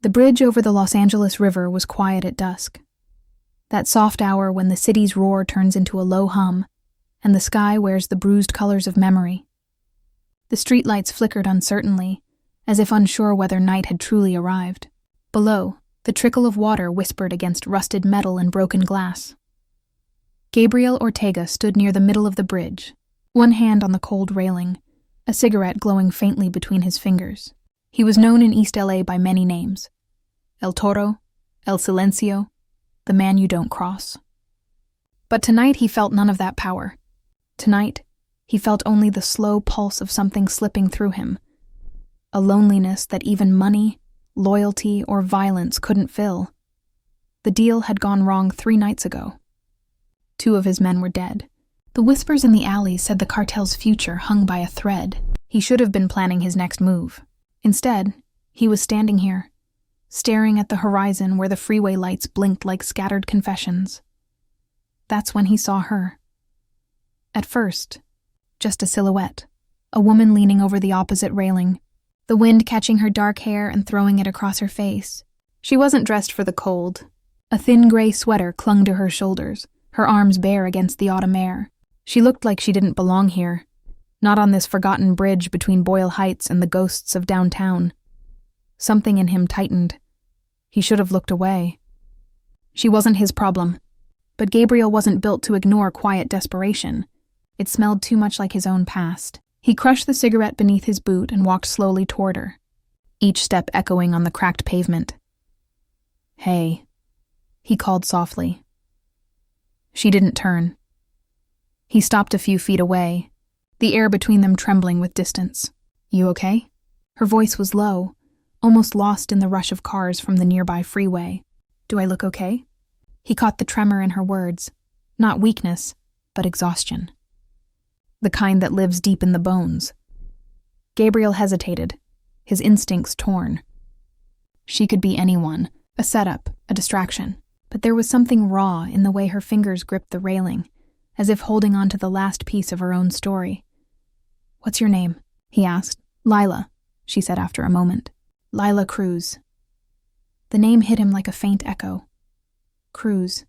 The bridge over the Los Angeles River was quiet at dusk. That soft hour when the city's roar turns into a low hum, and the sky wears the bruised colors of memory. The streetlights flickered uncertainly, as if unsure whether night had truly arrived. Below, the trickle of water whispered against rusted metal and broken glass. Gabriel Ortega stood near the middle of the bridge, one hand on the cold railing, a cigarette glowing faintly between his fingers. He was known in East LA by many names: El Toro, El Silencio, the man you don't cross. But tonight he felt none of that power. Tonight, he felt only the slow pulse of something slipping through him, a loneliness that even money, loyalty, or violence couldn't fill. The deal had gone wrong 3 nights ago. 2 of his men were dead. The whispers in the alleys said the cartel's future hung by a thread. He should have been planning his next move. Instead, he was standing here, staring at the horizon where the freeway lights blinked like scattered confessions. That's when he saw her. At first, just a silhouette, a woman leaning over the opposite railing, the wind catching her dark hair and throwing it across her face. She wasn't dressed for the cold. A thin gray sweater clung to her shoulders, her arms bare against the autumn air. She looked like she didn't belong here, not on this forgotten bridge between Boyle Heights and the ghosts of downtown. Something in him tightened. He should have looked away. She wasn't his problem, but Gabriel wasn't built to ignore quiet desperation. It smelled too much like his own past. He crushed the cigarette beneath his boot and walked slowly toward her, each step echoing on the cracked pavement. "Hey," he called softly. She didn't turn. He stopped a few feet away, the air between them trembling with distance. "You okay?" Her voice was low, almost lost in the rush of cars from the nearby freeway. "Do I look okay?" He caught the tremor in her words, not weakness, but exhaustion. The kind that lives deep in the bones. Gabriel hesitated, his instincts torn. She could be anyone, a setup, a distraction, but there was something raw in the way her fingers gripped the railing, as if holding on to the last piece of her own story. "What's your name?" he asked. "Lila," she said after a moment. "Lila Cruz." The name hit him like a faint echo. Cruz.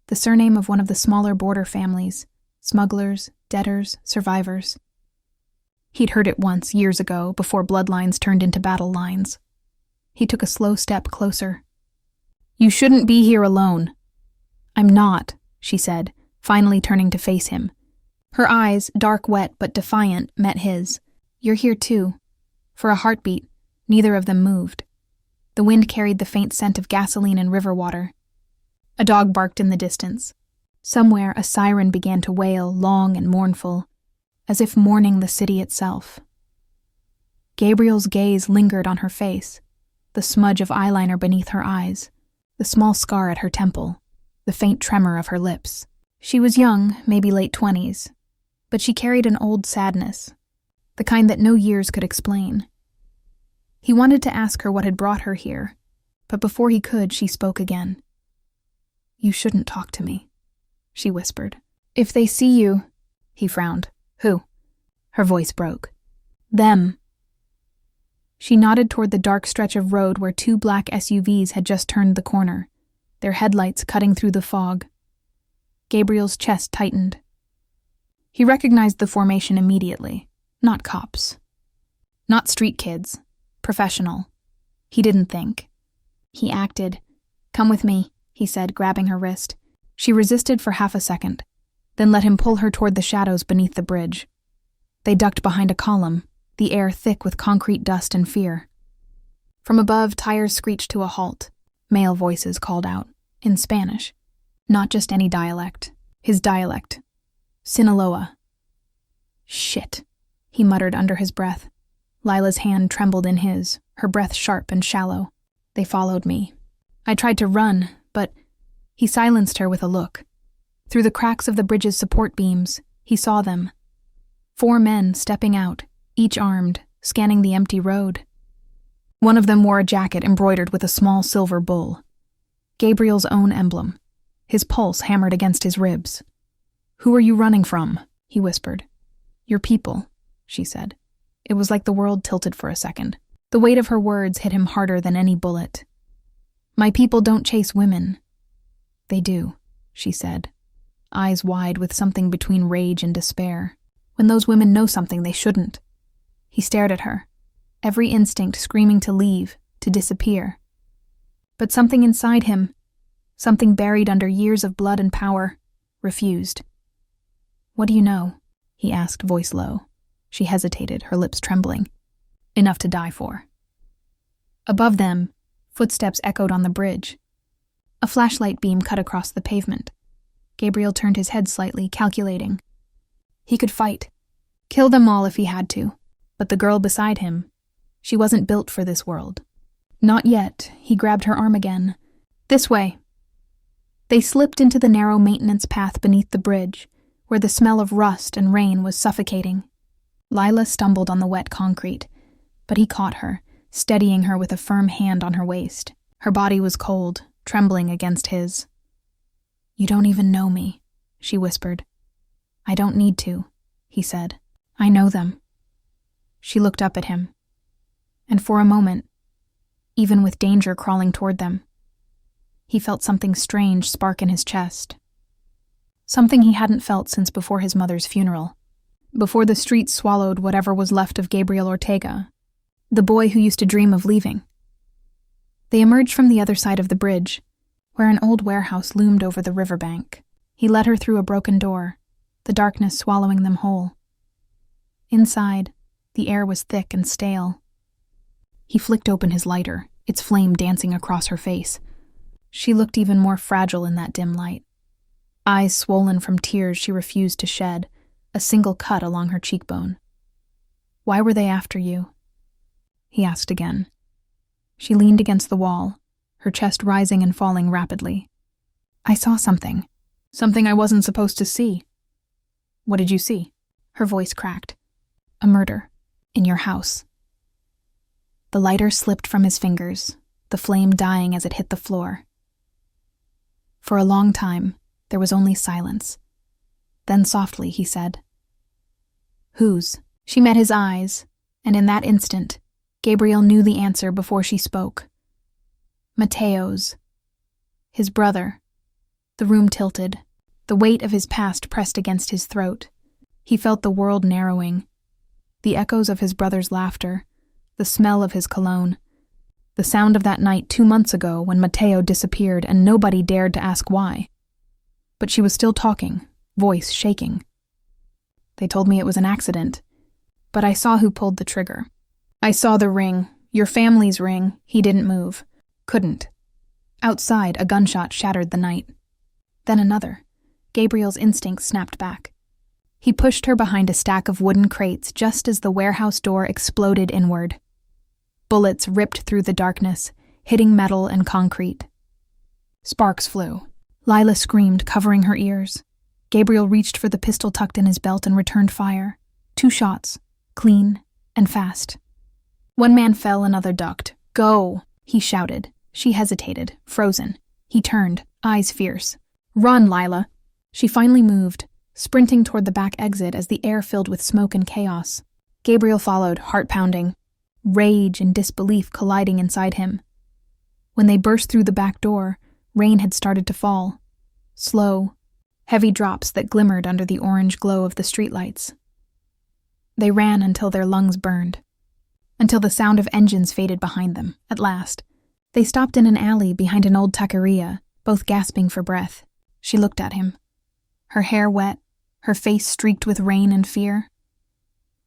The surname of one of the smaller border families, smugglers, debtors, survivors. He'd heard it once, years ago, before bloodlines turned into battle lines. He took a slow step closer. "You shouldn't be here alone." "I'm not," she said, finally turning to face him. Her eyes, dark wet but defiant, met his. "You're here too." For a heartbeat, neither of them moved. The wind carried the faint scent of gasoline and river water. A dog barked in the distance. Somewhere a siren began to wail, long and mournful, as if mourning the city itself. Gabriel's gaze lingered on her face, the smudge of eyeliner beneath her eyes, the small scar at her temple, the faint tremor of her lips. She was young, maybe late 20s, but she carried an old sadness, the kind that no years could explain. He wanted to ask her what had brought her here, but before he could, she spoke again. "You shouldn't talk to me," she whispered. "If they see you—" He frowned. "Who?" Her voice broke. "Them." She nodded toward the dark stretch of road where 2 black SUVs had just turned the corner, their headlights cutting through the fog. Gabriel's chest tightened. He recognized the formation immediately. Not cops. Not street kids. Professional. He didn't think. He acted. "Come with me," he said, grabbing her wrist. She resisted for half a second, then let him pull her toward the shadows beneath the bridge. They ducked behind a column, the air thick with concrete dust and fear. From above, tires screeched to a halt. Male voices called out, in Spanish. Not just any dialect. His dialect. Sinaloa. "Shit," he muttered under his breath. Lila's hand trembled in his, her breath sharp and shallow. "They followed me. I tried to run, but—" He silenced her with a look. Through the cracks of the bridge's support beams, he saw them. 4 men stepping out, each armed, scanning the empty road. One of them wore a jacket embroidered with a small silver bull. Gabriel's own emblem. His pulse hammered against his ribs. "Who are you running from?" he whispered. "Your people," she said. It was like the world tilted for a second. The weight of her words hit him harder than any bullet. "My people don't chase women." "They do," she said, eyes wide with something between rage and despair. "When those women know something they shouldn't." He stared at her, every instinct screaming to leave, to disappear. But something inside him, something buried under years of blood and power, refused. "What do you know?" he asked, voice low. She hesitated, her lips trembling. "Enough to die for." Above them, footsteps echoed on the bridge. A flashlight beam cut across the pavement. Gabriel turned his head slightly, calculating. He could fight. Kill them all if he had to. But the girl beside him, she wasn't built for this world. Not yet. He grabbed her arm again. "This way." They slipped into the narrow maintenance path beneath the bridge, where the smell of rust and rain was suffocating. Lila stumbled on the wet concrete, but he caught her, steadying her with a firm hand on her waist. Her body was cold, trembling against his. "You don't even know me," she whispered. "I don't need to," he said. "I know them." She looked up at him. And for a moment, even with danger crawling toward them, he felt something strange spark in his chest. Something he hadn't felt since before his mother's funeral, before the streets swallowed whatever was left of Gabriel Ortega, the boy who used to dream of leaving. They emerged from the other side of the bridge, where an old warehouse loomed over the riverbank. He led her through a broken door, the darkness swallowing them whole. Inside, the air was thick and stale. He flicked open his lighter, its flame dancing across her face. She looked even more fragile in that dim light. Eyes swollen from tears she refused to shed, a single cut along her cheekbone. "Why were they after you?" he asked again. She leaned against the wall, her chest rising and falling rapidly. "I saw something. Something I wasn't supposed to see." "What did you see?" Her voice cracked. "A murder. In your house." The lighter slipped from his fingers, the flame dying as it hit the floor. For a long time, there was only silence. Then softly, he said, "Whose?" She met his eyes, and in that instant, Gabriel knew the answer before she spoke. "Mateo's. His brother." The room tilted. The weight of his past pressed against his throat. He felt the world narrowing. The echoes of his brother's laughter, the smell of his cologne, the sound of that night 2 months ago when Mateo disappeared and nobody dared to ask why. But she was still talking, voice shaking. "They told me it was an accident, but I saw who pulled the trigger. I saw the ring, your family's ring. He didn't move. Couldn't." Outside, a gunshot shattered the night. Then another. Gabriel's instinct snapped back. He pushed her behind a stack of wooden crates just as the warehouse door exploded inward. Bullets ripped through the darkness, hitting metal and concrete. Sparks flew. Lila screamed, covering her ears. Gabriel reached for the pistol tucked in his belt and returned fire. 2 shots, clean and fast. One man fell, another ducked. "Go!" he shouted. She hesitated, frozen. He turned, eyes fierce. "Run, Lila!" She finally moved, sprinting toward the back exit as the air filled with smoke and chaos. Gabriel followed, heart pounding, rage and disbelief colliding inside him. When they burst through the back door, rain had started to fall. Slow, heavy drops that glimmered under the orange glow of the streetlights. They ran until their lungs burned, until the sound of engines faded behind them. At last, they stopped in an alley behind an old taqueria, both gasping for breath. She looked at him, her hair wet, her face streaked with rain and fear.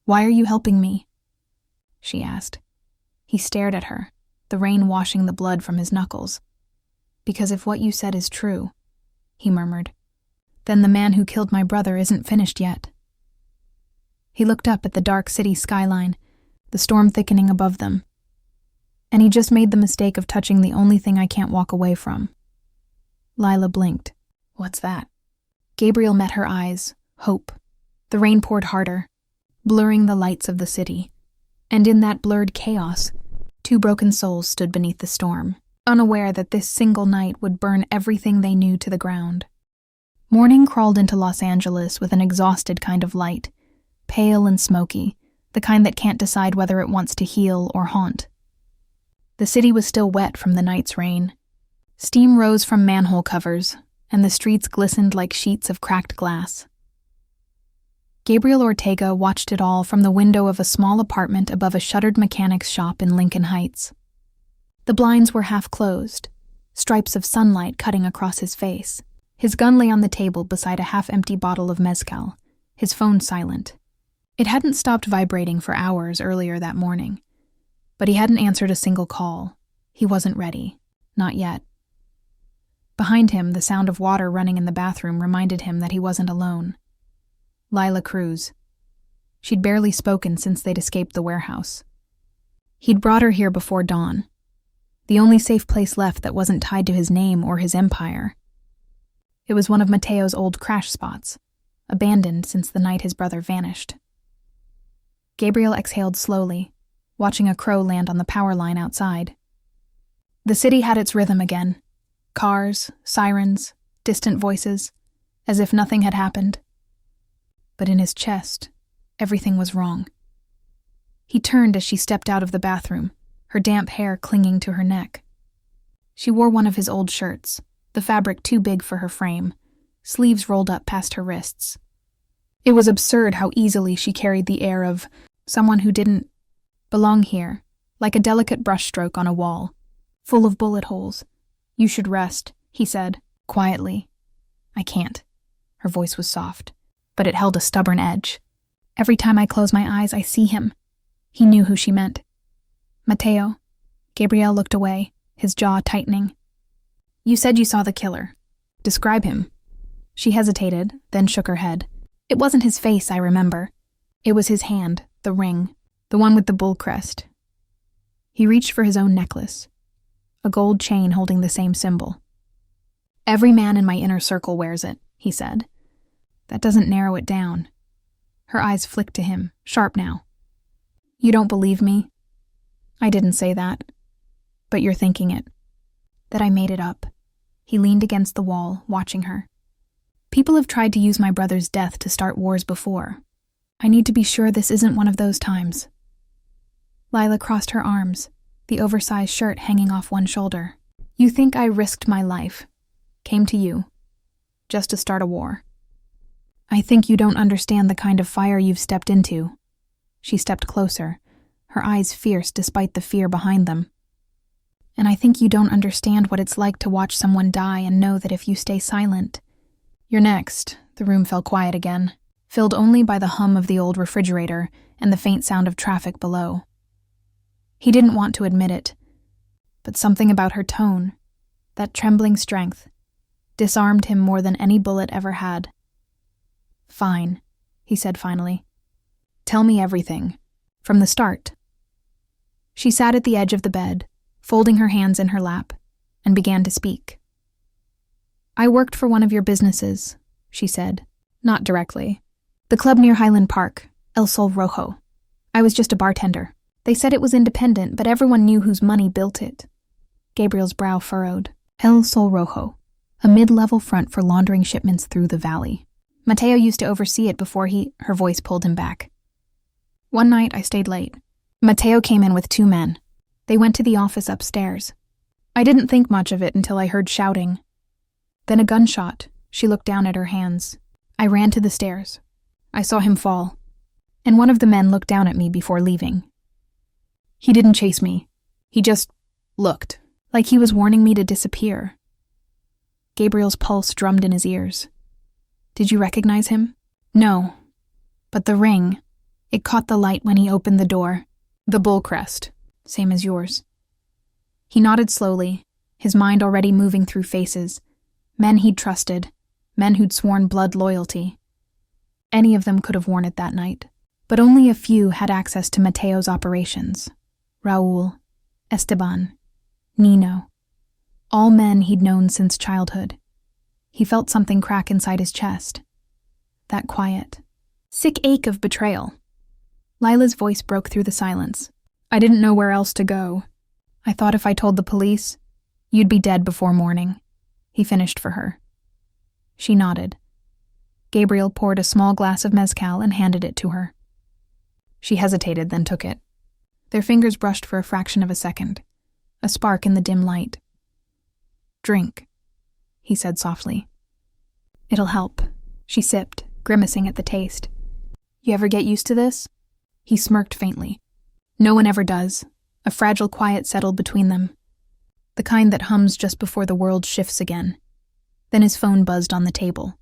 "Why are you helping me?" she asked. He stared at her, the rain washing the blood from his knuckles. "Because if what you said is true," he murmured, "then the man who killed my brother isn't finished yet." He looked up at the dark city skyline, the storm thickening above them. "And he just made the mistake of touching the only thing I can't walk away from." Lila blinked. "What's that?" Gabriel met her eyes, hope. The rain poured harder, blurring the lights of the city. And in that blurred chaos, 2 broken souls stood beneath the storm, unaware that this single night would burn everything they knew to the ground. Morning crawled into Los Angeles with an exhausted kind of light, pale and smoky, the kind that can't decide whether it wants to heal or haunt. The city was still wet from the night's rain. Steam rose from manhole covers, and the streets glistened like sheets of cracked glass. Gabriel Ortega watched it all from the window of a small apartment above a shuttered mechanics shop in Lincoln Heights. The blinds were half closed, stripes of sunlight cutting across his face. His gun lay on the table beside a half-empty bottle of mezcal, his phone silent. It hadn't stopped vibrating for hours earlier that morning, but he hadn't answered a single call. He wasn't ready. Not yet. Behind him, the sound of water running in the bathroom reminded him that he wasn't alone. Lila Cruz. She'd barely spoken since they'd escaped the warehouse. He'd brought her here before dawn, the only safe place left that wasn't tied to his name or his empire. It was one of Mateo's old crash spots, abandoned since the night his brother vanished. Gabriel exhaled slowly, watching a crow land on the power line outside. The city had its rhythm again. Cars, sirens, distant voices, as if nothing had happened. But in his chest, everything was wrong. He turned as she stepped out of the bathroom, her damp hair clinging to her neck. She wore one of his old shirts, the fabric too big for her frame, sleeves rolled up past her wrists. It was absurd how easily she carried the air of someone who didn't belong here, like a delicate brushstroke on a wall, full of bullet holes. "You should rest," he said, quietly. "I can't." Her voice was soft, but it held a stubborn edge. "Every time I close my eyes, I see him." He knew who she meant. "Mateo." Gabriel looked away, his jaw tightening. "You said you saw the killer. Describe him." She hesitated, then shook her head. "It wasn't his face, I remember. It was his hand, the ring, the one with the bull crest." He reached for his own necklace, a gold chain holding the same symbol. "Every man in my inner circle wears it," he said. "That doesn't narrow it down." Her eyes flicked to him, sharp now. "You don't believe me?" "I didn't say that. But you're thinking it. That I made it up." He leaned against the wall, watching her. "People have tried to use my brother's death to start wars before. I need to be sure this isn't one of those times." Lila crossed her arms, the oversized shirt hanging off one shoulder. "You think I risked my life, came to you, just to start a war. I think you don't understand the kind of fire you've stepped into." She stepped closer, her eyes fierce despite the fear behind them. "And I think you don't understand what it's like to watch someone die and know that if you stay silent, you're next." The room fell quiet again, filled only by the hum of the old refrigerator and the faint sound of traffic below. He didn't want to admit it, but something about her tone, that trembling strength, disarmed him more than any bullet ever had. "Fine," he said finally. "Tell me everything, from the start." She sat at the edge of the bed, folding her hands in her lap, and began to speak. "I worked for one of your businesses," she said, not directly. "The club near Highland Park, El Sol Rojo. I was just a bartender. They said it was independent, but everyone knew whose money built it." Gabriel's brow furrowed. El Sol Rojo, a mid-level front for laundering shipments through the valley. Mateo used to oversee it before her voice pulled him back. "One night I stayed late. Mateo came in with 2 men. They went to the office upstairs. I didn't think much of it until I heard shouting. Then a gunshot." She looked down at her hands. "I ran to the stairs. I saw him fall. And one of the men looked down at me before leaving. He didn't chase me. He just looked, like he was warning me to disappear." Gabriel's pulse drummed in his ears. "Did you recognize him?" "No. But the ring, it caught the light when he opened the door. The bull crest, same as yours." He nodded slowly, his mind already moving through faces. Men he'd trusted, men who'd sworn blood loyalty. Any of them could have worn it that night, but only a few had access to Mateo's operations. Raul, Esteban, Nino. All men he'd known since childhood. He felt something crack inside his chest. That quiet, sick ache of betrayal. Lila's voice broke through the silence. "I didn't know where else to go. I thought if I told the police, you'd be dead before morning." He finished for her. She nodded. Gabriel poured a small glass of mezcal and handed it to her. She hesitated, then took it. Their fingers brushed for a fraction of a second. a spark in the dim light. "Drink," he said softly. "It'll help," she sipped, grimacing at the taste. "You ever get used to this?" He smirked faintly. No one ever does. A fragile quiet settled between them. The kind that hums just before the world shifts again. Then his phone buzzed on the table.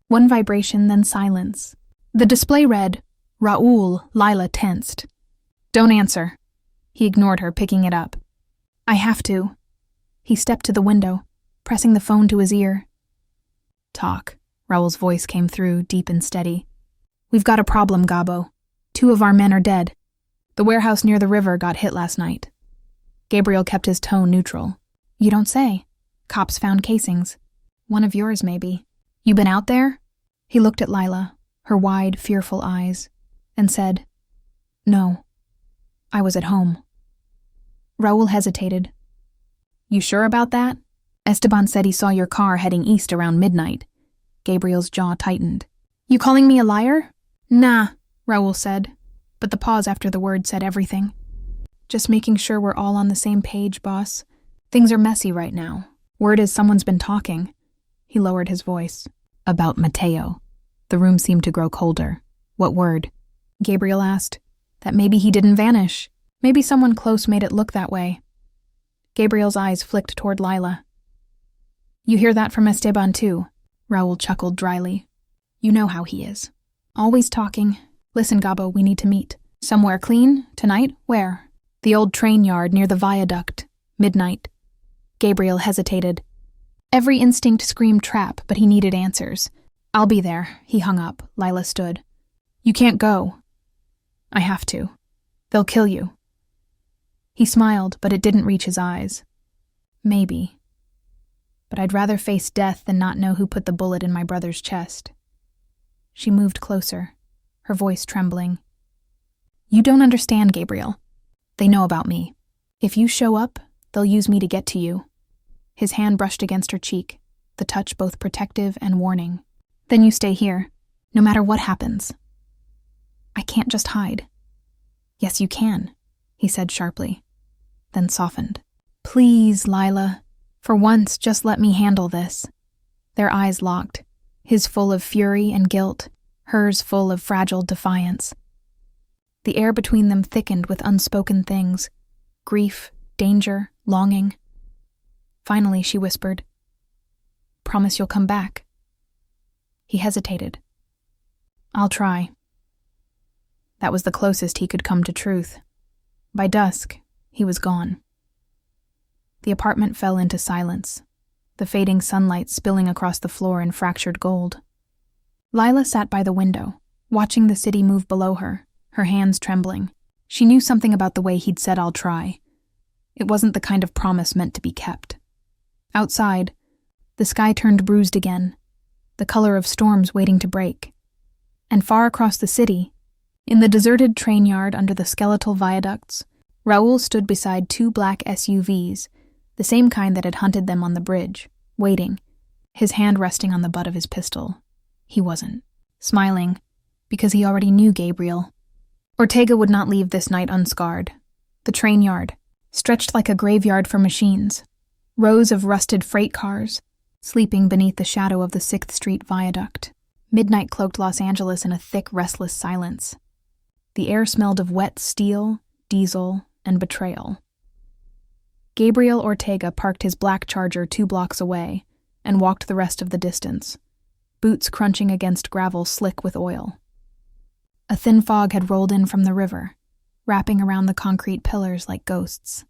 One vibration, then silence. The display read, "Raoul." Lila tensed. "Don't answer." He ignored her, picking it up. "I have to." He stepped to the window, pressing the phone to his ear. "Talk." Raoul's voice came through, deep and steady. "We've got a problem, Gabo. 2 of our men are dead. The warehouse near the river got hit last night." Gabriel kept his tone neutral. "You don't say. Cops found casings. One of yours, maybe. You been out there?" He looked at Lila, her wide, fearful eyes, and said, "No. I was at home." Raoul hesitated. "You sure about that? Esteban said he saw your car heading east around midnight." Gabriel's jaw tightened. "You calling me a liar?" "Nah," Raoul said, but the pause after the word said everything. "Just making sure we're all on the same page, boss. Things are messy right now. Word is someone's been talking." He lowered his voice. "About Mateo." The room seemed to grow colder. "What word?" Gabriel asked. "That maybe he didn't vanish. Maybe someone close made it look that way." Gabriel's eyes flicked toward Lila. "You hear that from Esteban too?" Raoul chuckled dryly. "You know how he is. Always talking. Listen, Gabo, we need to meet. Somewhere clean? Tonight? Where?" "The old train yard near the viaduct. Midnight." Gabriel hesitated. Every instinct screamed trap, but he needed answers. "I'll be there." He hung up. Lila stood. "You can't go." "I have to. They'll kill you." He smiled, but it didn't reach his eyes. "Maybe. But I'd rather face death than not know who put the bullet in my brother's chest." She moved closer, her voice trembling. "You don't understand, Gabriel. They know about me. If you show up, they'll use me to get to you." His hand brushed against her cheek, the touch both protective and warning. "Then you stay here, no matter what happens." "I can't just hide." "Yes, you can," he said sharply, then softened. "Please, Lila. For once, just let me handle this." Their eyes locked, his full of fury and guilt, hers full of fragile defiance. The air between them thickened with unspoken things, grief, danger, longing. Finally, she whispered, "Promise you'll come back." He hesitated. "I'll try." That was the closest he could come to truth. By dusk, he was gone. The apartment fell into silence, the fading sunlight spilling across the floor in fractured gold. Lila sat by the window, watching the city move below her, her hands trembling. She knew something about the way he'd said, "I'll try." It wasn't the kind of promise meant to be kept. Outside, the sky turned bruised again, the color of storms waiting to break. And far across the city, in the deserted train yard under the skeletal viaducts, Raoul stood beside 2 black SUVs, the same kind that had hunted them on the bridge, waiting, his hand resting on the butt of his pistol. He wasn't. Smiling, because he already knew Gabriel. Ortega would not leave this night unscarred. The train yard, stretched like a graveyard for machines. Rows of rusted freight cars, sleeping beneath the shadow of the 6th Street viaduct. Midnight cloaked Los Angeles in a thick, restless silence. The air smelled of wet steel, diesel, and betrayal. Gabriel Ortega parked his black Charger 2 blocks away and walked the rest of the distance, boots crunching against gravel slick with oil. A thin fog had rolled in from the river, wrapping around the concrete pillars like ghosts.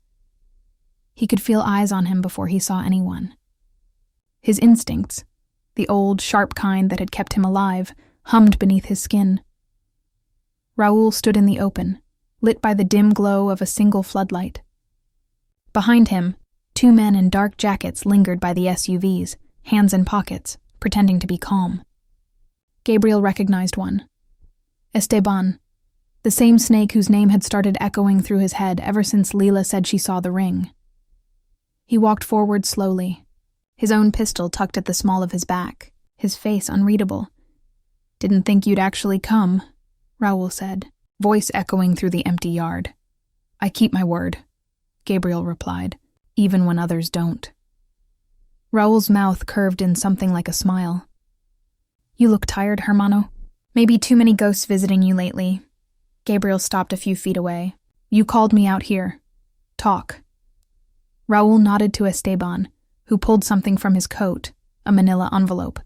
He could feel eyes on him before he saw anyone. His instincts, the old, sharp kind that had kept him alive, hummed beneath his skin. Raoul stood in the open, lit by the dim glow of a single floodlight. Behind him, 2 men in dark jackets lingered by the SUVs, hands in pockets, pretending to be calm. Gabriel recognized one. Esteban, the same snake whose name had started echoing through his head ever since Lila said she saw the ring. He walked forward slowly, his own pistol tucked at the small of his back, his face unreadable. "Didn't think you'd actually come," Raoul said, voice echoing through the empty yard. "I keep my word. Gabriel replied, even when others don't. Raoul's mouth curved in something like a smile. You look tired, Hermano. Maybe too many ghosts visiting you lately. Gabriel stopped a few feet away. You called me out here. Talk. Raoul nodded to Esteban, who pulled something from his coat, a manila envelope,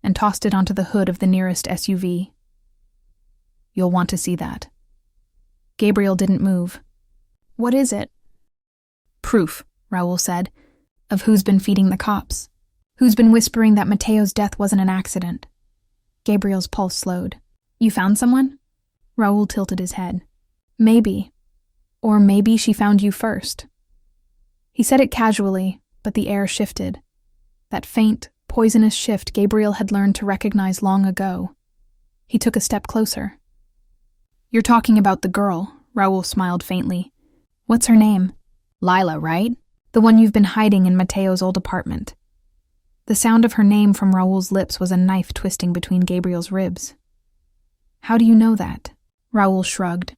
and tossed it onto the hood of the nearest SUV. You'll want to see that. Gabriel didn't move. What is it? Proof, Raoul said, of who's been feeding the cops, who's been whispering that Mateo's death wasn't an accident. Gabriel's pulse slowed. You found someone? Raoul tilted his head. Maybe. Or maybe she found you first. He said it casually, but the air shifted. That faint, poisonous shift Gabriel had learned to recognize long ago. He took a step closer. You're talking about the girl, Raoul smiled faintly. What's her name? Lila, right? The one you've been hiding in Mateo's old apartment. The sound of her name from Raoul's lips was a knife twisting between Gabriel's ribs. How do you know that? Raoul shrugged.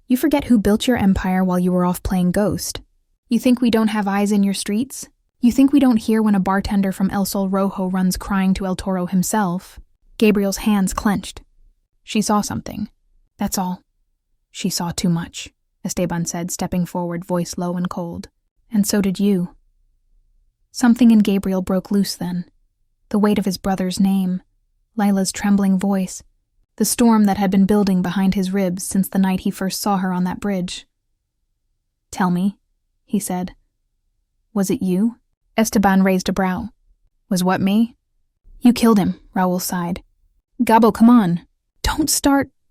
You forget who built your empire while you were off playing Ghost. You think we don't have eyes in your streets? You think we don't hear when a bartender from El Sol Rojo runs crying to El Toro himself? Gabriel's hands clenched. She saw something. That's all. She saw too much, Esteban said, stepping forward, voice low and cold. And so did you. Something in Gabriel broke loose then. The weight of his brother's name, Lila's trembling voice, the storm that had been building behind his ribs since the night he first saw her on that bridge. Tell me, he said. Was it you? Esteban raised a brow. Was what me? You killed him, Raoul sighed. Gabo, come on.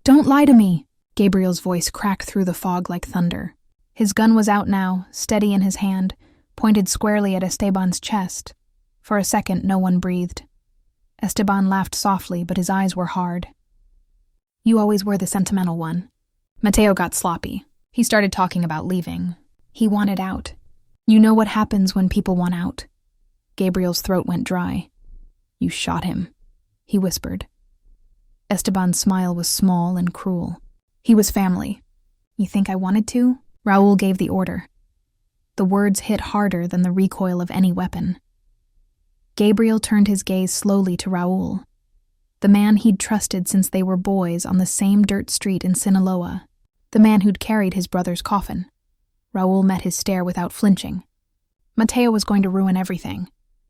Don't lie to me. Gabriel's voice cracked through the fog like thunder. His gun was out now, steady in his hand, pointed squarely at Esteban's chest. For a second, no one breathed. Esteban laughed softly, but his eyes were hard. You always were the sentimental one. Mateo got sloppy. He started talking about leaving. He wanted out. You know what happens when people want out. Gabriel's throat went dry. You shot him, he whispered. Esteban's smile was small and cruel. He was family. You think I wanted to? Raoul gave the order. The words hit harder than the recoil of any weapon. Gabriel turned his gaze slowly to Raoul, the man he'd trusted since they were boys on the same dirt street in Sinaloa, the man who'd carried his brother's coffin. Raoul met his stare without flinching. Mateo was going to ruin everything.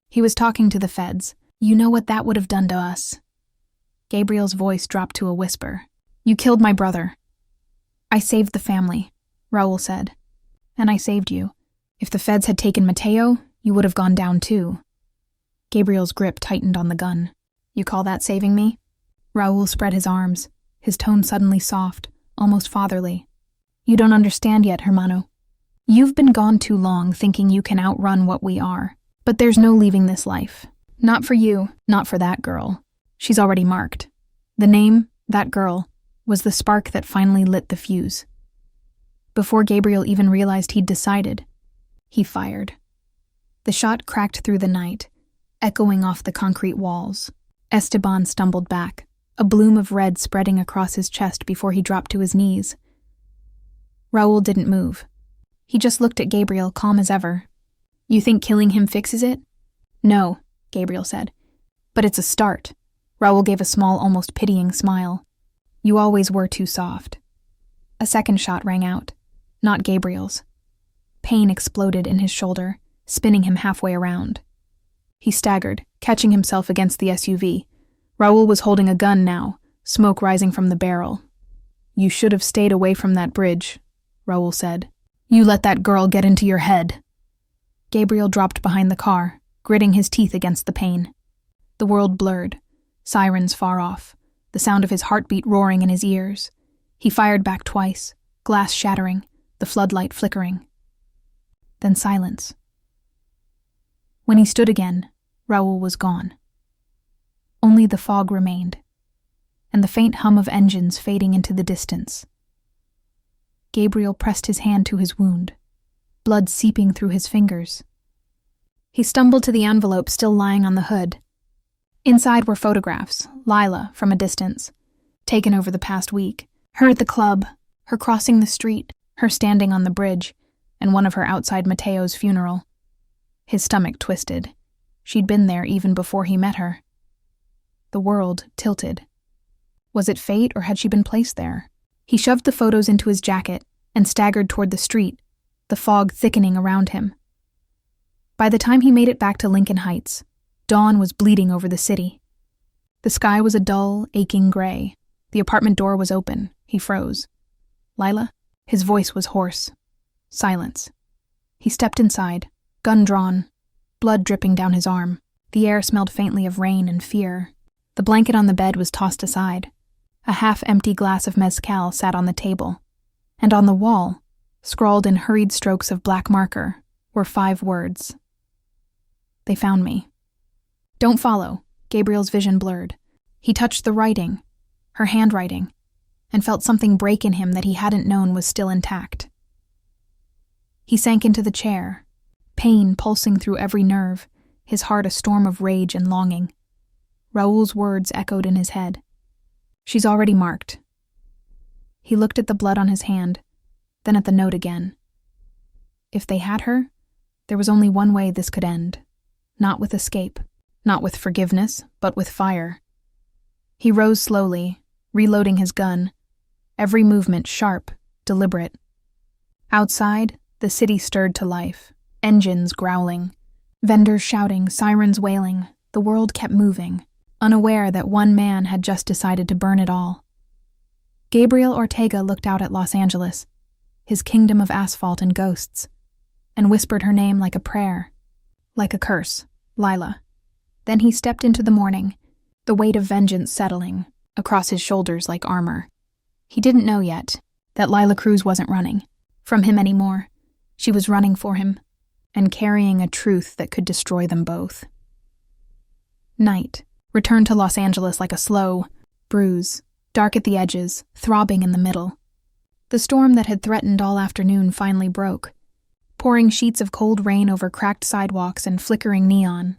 He was talking to the feds. You know what that would have done to us. Gabriel's voice dropped to a whisper. You killed my brother. I saved the family, Raoul said. And I saved you. If the feds had taken Mateo, you would have gone down too. Gabriel's grip tightened on the gun. You call that saving me? Raoul spread his arms, his tone suddenly soft, almost fatherly. You don't understand yet, Hermano. You've been gone too long thinking you can outrun what we are. But there's no leaving this life. Not for you, not for that girl. She's already marked. The name, that girl, was the spark that finally lit the fuse. Before Gabriel even realized he'd decided, he fired. The shot cracked through the night, echoing off the concrete walls. Esteban stumbled back, a bloom of red spreading across his chest before he dropped to his knees. Raoul didn't move. He just looked at Gabriel, calm as ever. You think killing him fixes it? No, Gabriel said. But it's a start. Raoul gave a small, almost pitying smile. You always were too soft. A second shot rang out, not Gabriel's. Pain exploded in his shoulder, spinning him halfway around. He staggered, catching himself against the SUV. Raoul was holding a gun now, smoke rising from the barrel. You should have stayed away from that bridge, Raoul said. You let that girl get into your head. Gabriel dropped behind the car, gritting his teeth against the pain. The world blurred, sirens far off, the sound of his heartbeat roaring in his ears. He fired back twice, glass shattering, the floodlight flickering. Then silence. When he stood again, Raoul was gone. Only the fog remained, and the faint hum of engines fading into the distance. Gabriel pressed his hand to his wound, blood seeping through his fingers. He stumbled to the envelope still lying on the hood. Inside were photographs, Lila, from a distance, taken over the past week. Her at the club, her crossing the street, her standing on the bridge, and one of her outside Mateo's funeral. His stomach twisted. She'd been there even before he met her. The world tilted. Was it fate, or had she been placed there? He shoved the photos into his jacket and staggered toward the street, the fog thickening around him. By the time he made it back to Lincoln Heights, dawn was bleeding over the city. The sky was a dull, aching gray. The apartment door was open. He froze. "Lila?" His voice was hoarse. Silence. He stepped inside, gun drawn, blood dripping down his arm. The air smelled faintly of rain and fear. The blanket on the bed was tossed aside. A half-empty glass of mezcal sat on the table. And on the wall, scrawled in hurried strokes of black marker, were 5 words. "They found me." "Don't follow." Gabriel's vision blurred. He touched the writing, her handwriting, and felt something break in him that he hadn't known was still intact. He sank into the chair, pain pulsing through every nerve, his heart a storm of rage and longing. Raoul's words echoed in his head. "She's already marked." He looked at the blood on his hand, then at the note again. If they had her, there was only one way this could end. Not with escape, not with forgiveness, but with fire. He rose slowly, reloading his gun, every movement sharp, deliberate. Outside, the city stirred to life, engines growling, vendors shouting, sirens wailing. The world kept moving, unaware that one man had just decided to burn it all. Gabriel Ortega looked out at Los Angeles, his kingdom of asphalt and ghosts, and whispered her name like a prayer, like a curse, Lila. Then he stepped into the morning, the weight of vengeance settling across his shoulders like armor. He didn't know yet that Lila Cruz wasn't running from him anymore. She was running for him and carrying a truth that could destroy them both. Night returned to Los Angeles like a slow bruise, dark at the edges, throbbing in the middle. The storm that had threatened all afternoon finally broke, pouring sheets of cold rain over cracked sidewalks and flickering neon.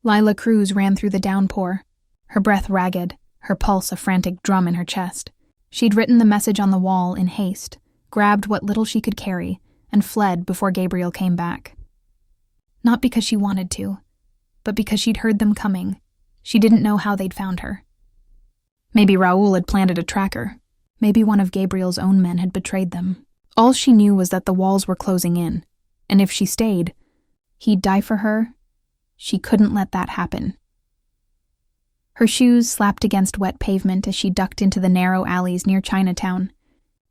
Lila Cruz ran through the downpour, her breath ragged, her pulse a frantic drum in her chest. She'd written the message on the wall in haste, grabbed what little she could carry, and fled before Gabriel came back. Not because she wanted to, but because she'd heard them coming. She didn't know how they'd found her. Maybe Raoul had planted a tracker. Maybe one of Gabriel's own men had betrayed them. All she knew was that the walls were closing in, and if she stayed, he'd die for her. She couldn't let that happen. Her shoes slapped against wet pavement as she ducked into the narrow alleys near Chinatown,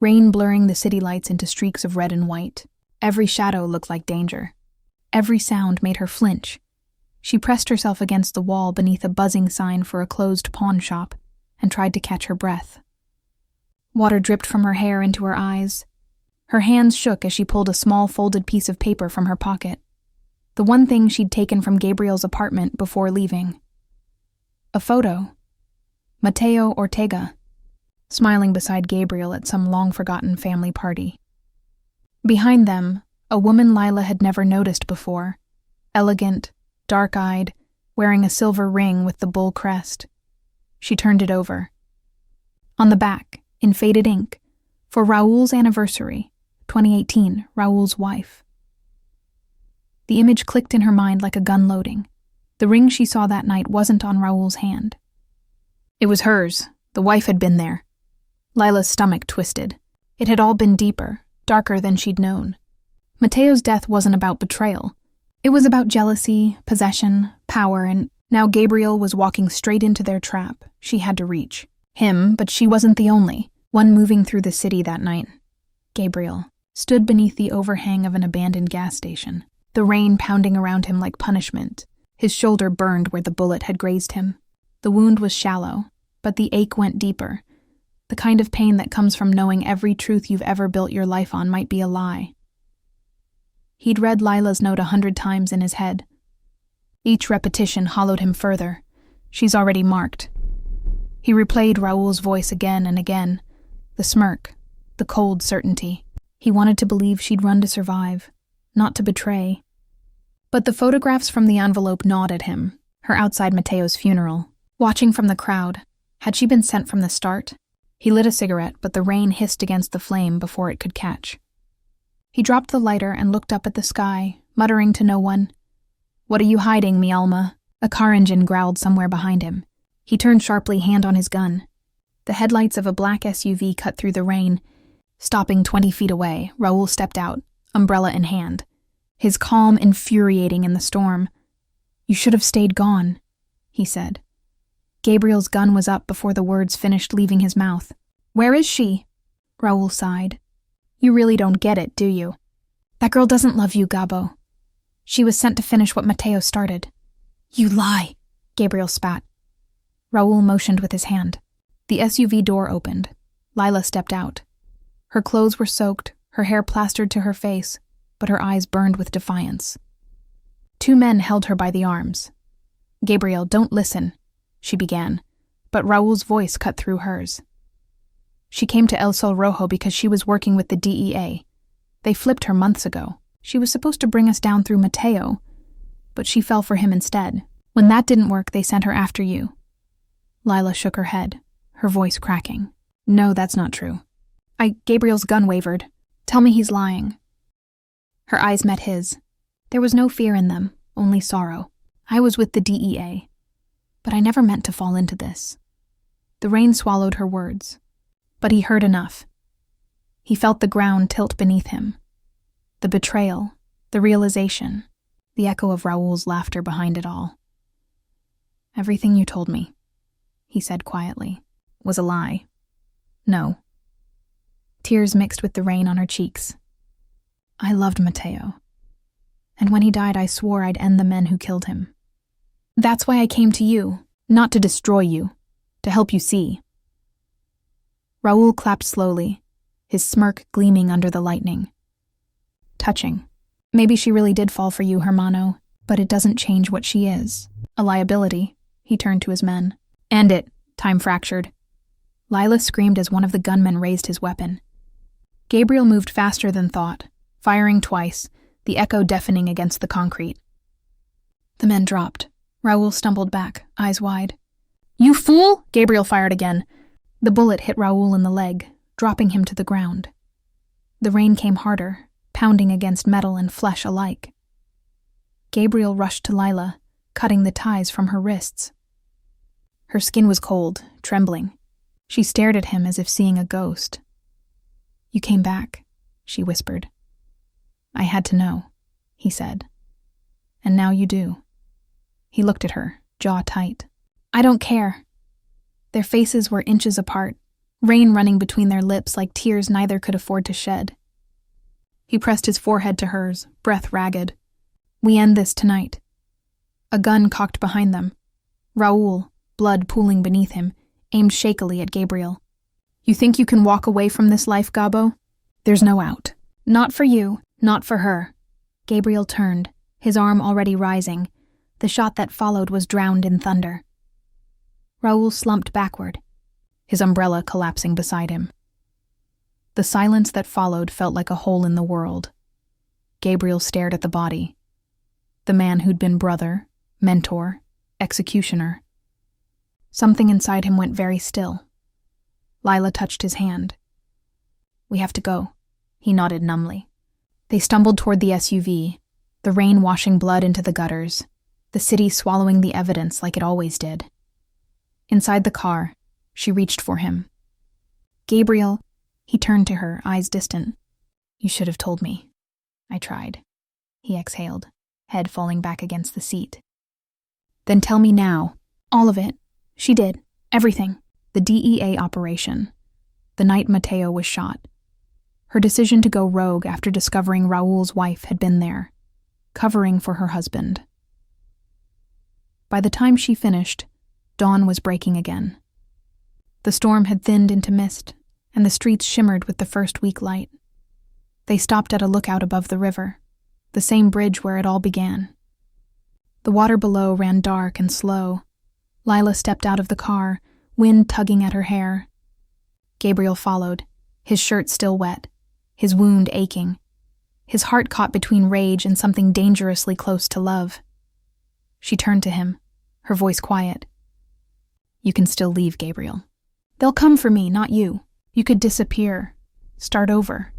rain blurring the city lights into streaks of red and white. Every shadow looked like danger. Every sound made her flinch. She pressed herself against the wall beneath a buzzing sign for a closed pawn shop and tried to catch her breath. Water dripped from her hair into her eyes. Her hands shook as she pulled a small folded piece of paper from her pocket, the one thing she'd taken from Gabriel's apartment before leaving. A photo. Mateo Ortega, smiling beside Gabriel at some long-forgotten family party. Behind them, a woman Lila had never noticed before, elegant, dark-eyed, wearing a silver ring with the bull crest. She turned it over. On the back, in faded ink, for Raoul's anniversary, 2018, Raoul's wife. The image clicked in her mind like a gun loading. The ring she saw that night wasn't on Raoul's hand. It was hers. The wife had been there. Lila's stomach twisted. It had all been deeper, darker than she'd known. Mateo's death wasn't about betrayal. It was about jealousy, possession, power, and now Gabriel was walking straight into their trap. She had to reach him, but she wasn't the only one moving through the city that night. Gabriel stood beneath the overhang of an abandoned gas station, the rain pounding around him like punishment. His shoulder burned where the bullet had grazed him. The wound was shallow, but the ache went deeper, the kind of pain that comes from knowing every truth you've ever built your life on might be a lie. He'd read Lila's note 100 times in his head. Each repetition hollowed him further. She's already marked. He replayed Raoul's voice again and again, the smirk, the cold certainty. He wanted to believe she'd run to survive, not to betray. But the photographs from the envelope gnawed at him, her outside Mateo's funeral, watching from the crowd. Had she been sent from the start? He lit a cigarette, but the rain hissed against the flame before it could catch. He dropped the lighter and looked up at the sky, muttering to no one. "What are you hiding, mi alma?" A car engine growled somewhere behind him. He turned sharply, hand on his gun. The headlights of a black SUV cut through the rain. Stopping 20 feet away, Raoul stepped out, umbrella in hand, his calm infuriating in the storm. "You should have stayed gone," he said. Gabriel's gun was up before the words finished leaving his mouth. "Where is she?" Raoul sighed. "You really don't get it, do you? That girl doesn't love you, Gabo. She was sent to finish what Mateo started." "You lie," Gabriel spat. Raoul motioned with his hand. The SUV door opened. Lila stepped out. Her clothes were soaked, her hair plastered to her face, but her eyes burned with defiance. Two men held her by the arms. "Gabriel, don't listen," she began, but Raoul's voice cut through hers. "She came to El Sol Rojo because she was working with the DEA. They flipped her months ago. She was supposed to bring us down through Mateo, but she fell for him instead. When that didn't work, they sent her after you." Lila shook her head, her voice cracking. "No, that's not true. Gabriel's gun wavered. Tell me he's lying." Her eyes met his. There was no fear in them, only sorrow. "I was with the DEA, but I never meant to fall into this." The rain swallowed her words, but he heard enough. He felt the ground tilt beneath him. The betrayal, the realization, the echo of Raoul's laughter behind it all. "Everything you told me," he said quietly, "was a lie. No." Tears mixed with the rain on her cheeks. "I loved Mateo. And when he died, I swore I'd end the men who killed him. That's why I came to you, not to destroy you, to help you see." Raoul clapped slowly, his smirk gleaming under the lightning. "Touching. Maybe she really did fall for you, hermano, but it doesn't change what she is. A liability." He turned to his men. "End it. Time fractured." Lila screamed as one of the gunmen raised his weapon. Gabriel moved faster than thought, firing twice, the echo deafening against the concrete. The men dropped. Raoul stumbled back, eyes wide. "You fool!" Gabriel fired again. The bullet hit Raoul in the leg, dropping him to the ground. The rain came harder, pounding against metal and flesh alike. Gabriel rushed to Lila, cutting the ties from her wrists. Her skin was cold, trembling. She stared at him as if seeing a ghost. "You came back," she whispered. "I had to know," he said. "And now you do." He looked at her, jaw tight. "I don't care." Their faces were inches apart, rain running between their lips like tears neither could afford to shed. He pressed his forehead to hers, breath ragged. "We end this tonight." A gun cocked behind them. Raoul, blood pooling beneath him, aimed shakily at Gabriel. "You think you can walk away from this life, Gabo? There's no out. Not for you, not for her." Gabriel turned, his arm already rising. The shot that followed was drowned in thunder. Raoul slumped backward, his umbrella collapsing beside him. The silence that followed felt like a hole in the world. Gabriel stared at the body. The man who'd been brother, mentor, executioner. Something inside him went very still. Lila touched his hand. "We have to go," he nodded numbly. They stumbled toward the SUV, the rain washing blood into the gutters, the city swallowing the evidence like it always did. Inside the car, she reached for him. "Gabriel," he turned to her, eyes distant. "You should have told me." "I tried," he exhaled, head falling back against the seat. "Then tell me now." "All of it. She did. Everything. The DEA operation. The night Mateo was shot. Her decision to go rogue after discovering Raoul's wife had been there, covering for her husband. By the time she finished, dawn was breaking again. The storm had thinned into mist, and the streets shimmered with the first weak light. They stopped at a lookout above the river, the same bridge where it all began. The water below ran dark and slow. Lila stepped out of the car, wind tugging at her hair. Gabriel followed, his shirt still wet, his wound aching, his heart caught between rage and something dangerously close to love. She turned to him, her voice quiet. "You can still leave, Gabriel. They'll come for me, not you. You could disappear, start over."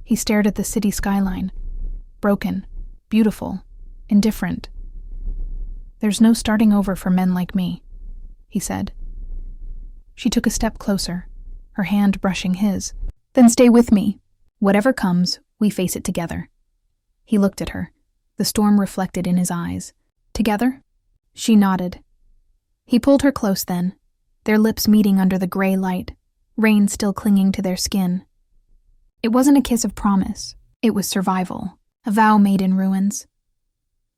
He stared at the city skyline. Broken, beautiful, indifferent. "There's no starting over for men like me," he said. She took a step closer, her hand brushing his. "Then stay with me. Whatever comes, we face it together." He looked at her, the storm reflected in his eyes. "Together?" She nodded. He pulled her close then, their lips meeting under the gray light, rain still clinging to their skin. It wasn't a kiss of promise, it was survival, a vow made in ruins.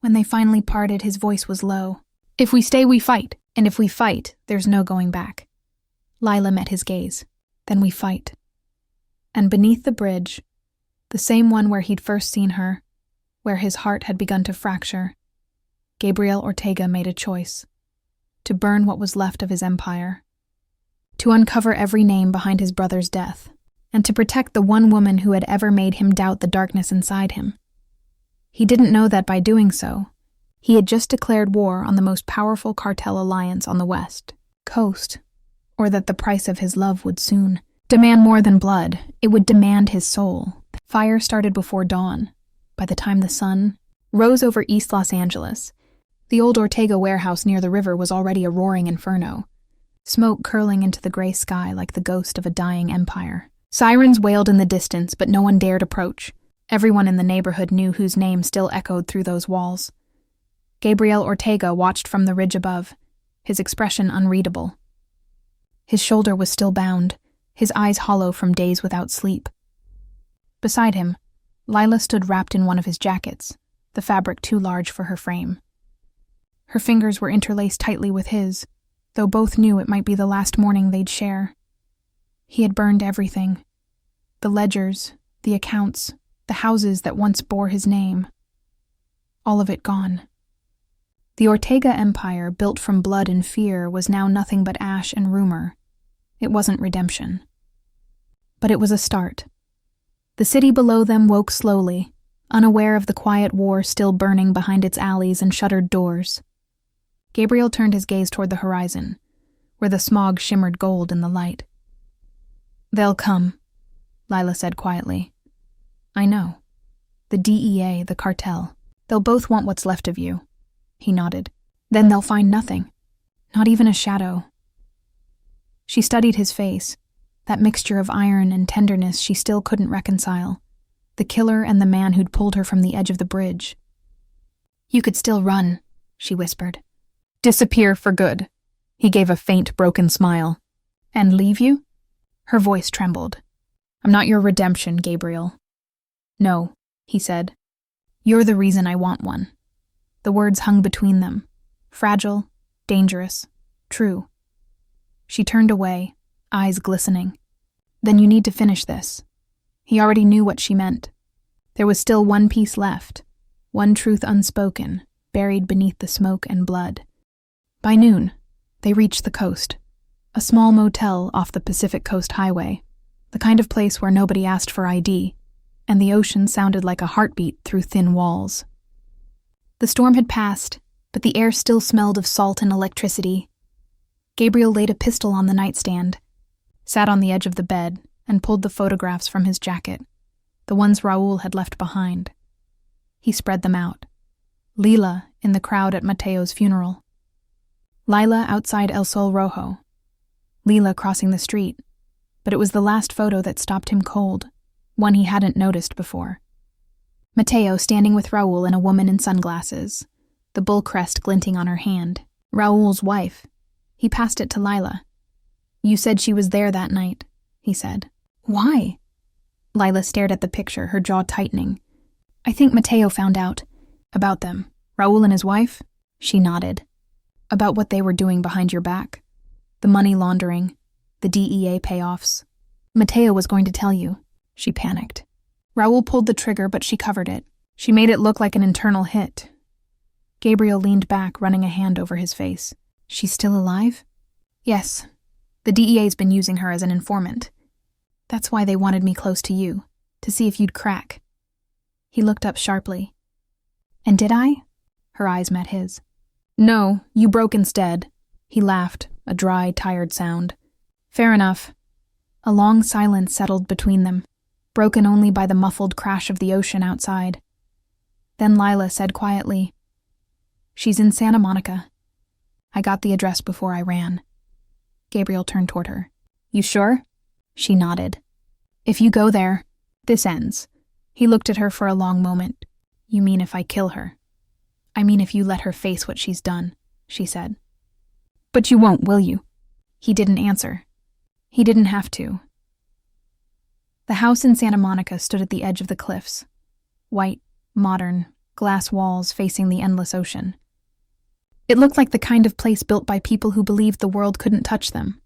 When they finally parted, his voice was low. "If we stay, we fight, and if we fight, there's no going back." Lila met his gaze. "Then we fight." And beneath the bridge, the same one where he'd first seen her, where his heart had begun to fracture, Gabriel Ortega made a choice. To burn what was left of his empire. To uncover every name behind his brother's death, and to protect the one woman who had ever made him doubt the darkness inside him. He didn't know that by doing so, he had just declared war on the most powerful cartel alliance on the West Coast, or that the price of his love would soon demand more than blood, it would demand his soul. Fire started before dawn. By the time the sun rose over East Los Angeles, the old Ortega warehouse near the river was already a roaring inferno, smoke curling into the gray sky like the ghost of a dying empire. Sirens wailed in the distance, but no one dared approach. Everyone in the neighborhood knew whose name still echoed through those walls. Gabriel Ortega watched from the ridge above, his expression unreadable. His shoulder was still bound, his eyes hollow from days without sleep. Beside him, Lila stood wrapped in one of his jackets, the fabric too large for her frame. Her fingers were interlaced tightly with his, though both knew it might be the last morning they'd share. He had burned everything. The ledgers, the accounts, the houses that once bore his name. All of it gone. The Ortega Empire, built from blood and fear, was now nothing but ash and rumor. It wasn't redemption. But it was a start. The city below them woke slowly, unaware of the quiet war still burning behind its alleys and shuttered doors. Gabriel turned his gaze toward the horizon, where the smog shimmered gold in the light. "They'll come," Lila said quietly. "I know. The DEA, the cartel. They'll both want what's left of you." He nodded. "Then they'll find nothing. Not even a shadow." She studied his face, that mixture of iron and tenderness she still couldn't reconcile. The killer and the man who'd pulled her from the edge of the bridge. "You could still run," she whispered. "Disappear for good." He gave a faint, broken smile. "And leave you?" Her voice trembled. "I'm not your redemption, Gabriel." "No," he said. "You're the reason I want one." The words hung between them. Fragile, dangerous, true. She turned away, eyes glistening. "Then you need to finish this." He already knew what she meant. There was still one piece left, one truth unspoken, buried beneath the smoke and blood. By noon, they reached the coast, a small motel off the Pacific Coast Highway, the kind of place where nobody asked for ID, and the ocean sounded like a heartbeat through thin walls. The storm had passed, but the air still smelled of salt and electricity. Gabriel laid a pistol on the nightstand, sat on the edge of the bed, and pulled the photographs from his jacket, the ones Raul had left behind. He spread them out. Lila in the crowd at Mateo's funeral. Lila outside El Sol Rojo. Lila crossing the street, but it was the last photo that stopped him cold, one he hadn't noticed before. Mateo standing with Raul and a woman in sunglasses, the bull crest glinting on her hand. Raul's wife. He passed it to Lila. "You said she was there that night," he said. "Why?" Lila stared at the picture, her jaw tightening. "I think Mateo found out. About them. Raul and his wife?" She nodded. "About what they were doing behind your back. The money laundering, the DEA payoffs. Mateo was going to tell you." She panicked. Raul pulled the trigger, but she covered it. She made it look like an internal hit. Gabriel leaned back, running a hand over his face. "She's still alive?" "Yes. The DEA's been using her as an informant. That's why they wanted me close to you, to see if you'd crack." He looked up sharply. "And did I?" Her eyes met his. "No, you broke instead." He laughed, a dry, tired sound. "Fair enough." A long silence settled between them, broken only by the muffled crash of the ocean outside. Then Lila said quietly, "She's in Santa Monica. I got the address before I ran." Gabriel turned toward her. "You sure?" She nodded. "If you go there, this ends." He looked at her for a long moment. "You mean if I kill her?" "I mean if you let her face what she's done," she said. "But you won't, will you?" He didn't answer. He didn't have to. The house in Santa Monica stood at the edge of the cliffs. White, modern, glass walls facing the endless ocean. It looked like the kind of place built by people who believed the world couldn't touch them.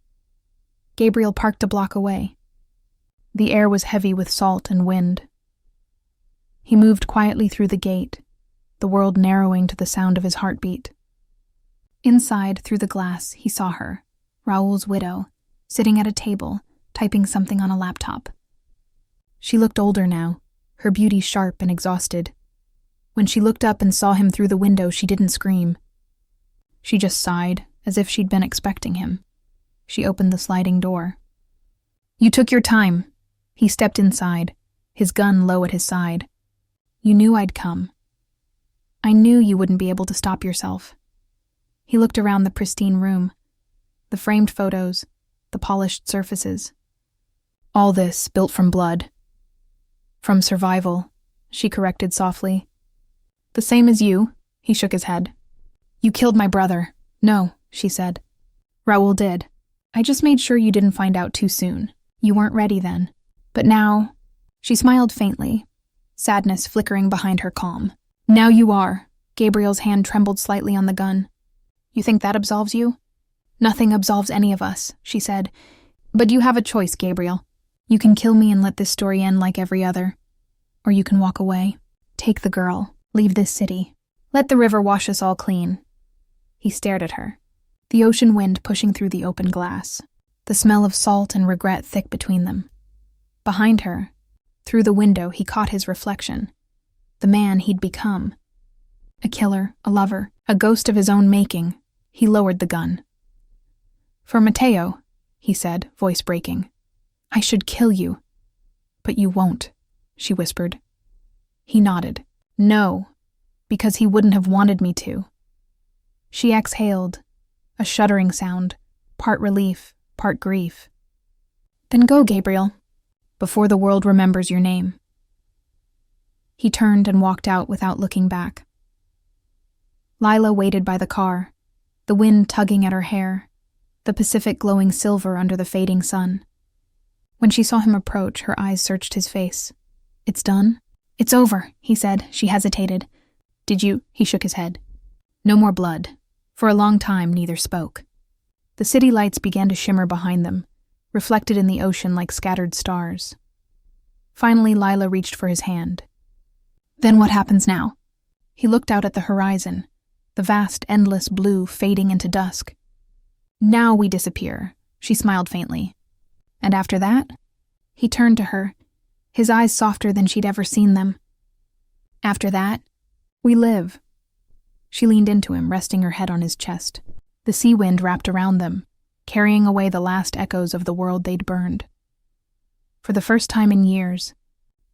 Gabriel parked a block away. The air was heavy with salt and wind. He moved quietly through the gate, the world narrowing to the sound of his heartbeat. Inside, through the glass, he saw her, Raoul's widow, sitting at a table, typing something on a laptop. She looked older now, her beauty sharp and exhausted. When she looked up and saw him through the window, she didn't scream. She just sighed, as if she'd been expecting him. She opened the sliding door. "You took your time." He stepped inside, his gun low at his side. "You knew I'd come. I knew you wouldn't be able to stop yourself." He looked around the pristine room, the framed photos, the polished surfaces. All this built from blood. "From survival," she corrected softly. "The same as you," he shook his head. "You killed my brother." "No," she said. "Raoul did. I just made sure you didn't find out too soon. You weren't ready then. But now," she smiled faintly, sadness flickering behind her calm. "Now you are." Gabriel's hand trembled slightly on the gun. "You think that absolves you?" "Nothing absolves any of us," she said. "But you have a choice, Gabriel. You can kill me and let this story end like every other. Or you can walk away. Take the girl. Leave this city. Let the river wash us all clean." He stared at her, the ocean wind pushing through the open glass, the smell of salt and regret thick between them. Behind her, through the window, he caught his reflection, the man he'd become. A killer, a lover, a ghost of his own making. He lowered the gun. "For Mateo," he said, voice breaking. "I should kill you." "But you won't," she whispered. He nodded. "No, because he wouldn't have wanted me to." She exhaled, a shuddering sound, part relief, part grief. "Then go, Gabriel, before the world remembers your name." He turned and walked out without looking back. Lila waited by the car, the wind tugging at her hair, the Pacific glowing silver under the fading sun. When she saw him approach, her eyes searched his face. "It's done?" "It's over," he said. She hesitated. "Did you?" He shook his head. No more blood. For a long time, neither spoke. The city lights began to shimmer behind them, reflected in the ocean like scattered stars. Finally, Lila reached for his hand. "Then what happens now?" He looked out at the horizon, the vast, endless blue fading into dusk. "Now we disappear," she smiled faintly. "And after that?" He turned to her, his eyes softer than she'd ever seen them. "After that, we live." She leaned into him, resting her head on his chest. The sea wind wrapped around them, carrying away the last echoes of the world they'd burned. For the first time in years,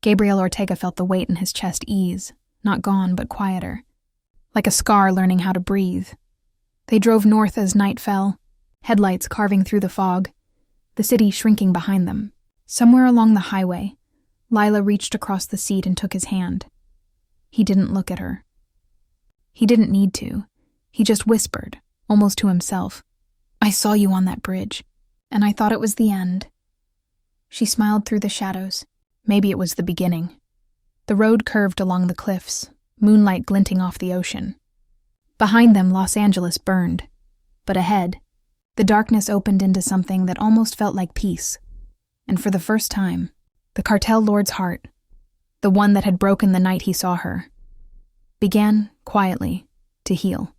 Gabriel Ortega felt the weight in his chest ease, not gone but quieter, like a scar learning how to breathe. They drove north as night fell, headlights carving through the fog, the city shrinking behind them. Somewhere along the highway, Lila reached across the seat and took his hand. He didn't look at her. He didn't need to. He just whispered, almost to himself, "I saw you on that bridge, and I thought it was the end." She smiled through the shadows. Maybe it was the beginning. The road curved along the cliffs, moonlight glinting off the ocean. Behind them, Los Angeles burned. But ahead, the darkness opened into something that almost felt like peace. And for the first time, the cartel lord's heart, the one that had broken the night he saw her, began, quietly, to heal.